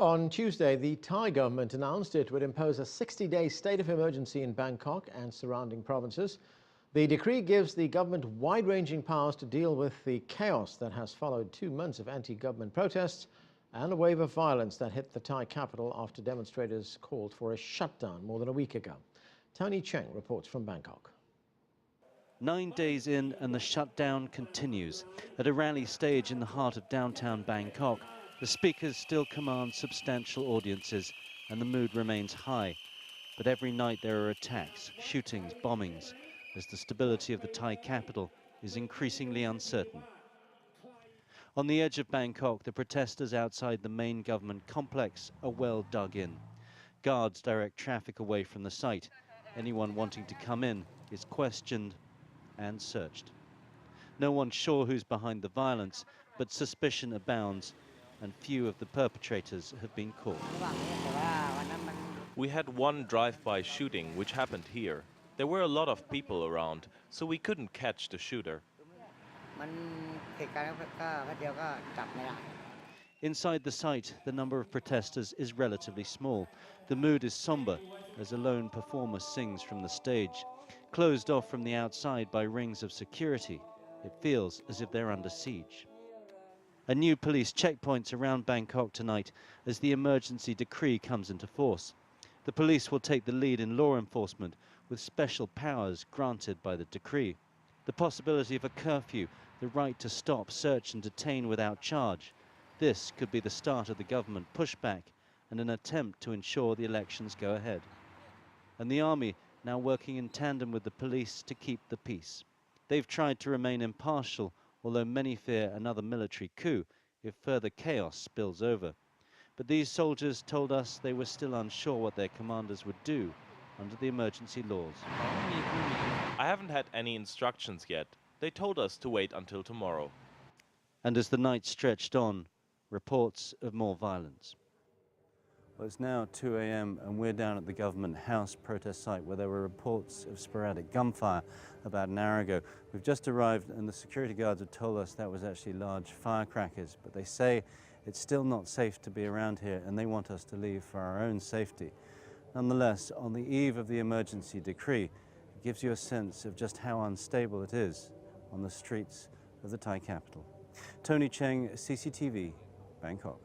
On Tuesday, the Thai government announced it would impose a 60-day state of emergency in Bangkok and surrounding provinces. The decree gives the government wide-ranging powers to deal with the chaos that has followed 2 months of anti-government protests and a wave of violence that hit the Thai capital after demonstrators called for a shutdown more than a week ago. Tony Cheng reports from Bangkok. 9 days in and the shutdown continues. At a rally stage in the heart of downtown Bangkok, the speakers still command substantial audiences and the mood remains high. But every night there are attacks, shootings, bombings, as the stability of the Thai capital is increasingly uncertain. On the edge of Bangkok, the protesters outside the main government complex are well dug in. Guards direct traffic away from the site. Anyone wanting to come in is questioned and searched. No one's sure who's behind the violence, but suspicion abounds, and few of the perpetrators have been caught. We had one drive-by shooting which happened here. There were a lot of people around, so we couldn't catch the shooter. Inside the site, the number of protesters is relatively small. The mood is somber as a lone performer sings from the stage. Closed off from the outside by rings of security, it feels as if they're under siege. A new police checkpoints around Bangkok tonight as the emergency decree comes into force. The police will take the lead in law enforcement with special powers granted by the decree. The possibility of a curfew, the right to stop, search and detain without charge. This could be the start of the government pushback and an attempt to ensure the elections go ahead. And the army now working in tandem with the police to keep the peace. They've tried to remain impartial, although many fear another military coup if further chaos spills over. But these soldiers told us they were still unsure what their commanders would do under the emergency laws. I haven't had any instructions yet. They told us to wait until tomorrow. And as the night stretched on, reports of more violence. Well, it's now 2 a.m. and we're down at the Government House protest site where there were reports of sporadic gunfire about an hour ago. We've just arrived and the security guards have told us that was actually large firecrackers, but they say it's still not safe to be around here and they want us to leave for our own safety. Nonetheless, on the eve of the emergency decree, it gives you a sense of just how unstable it is on the streets of the Thai capital. Tony Cheng, CCTV, Bangkok.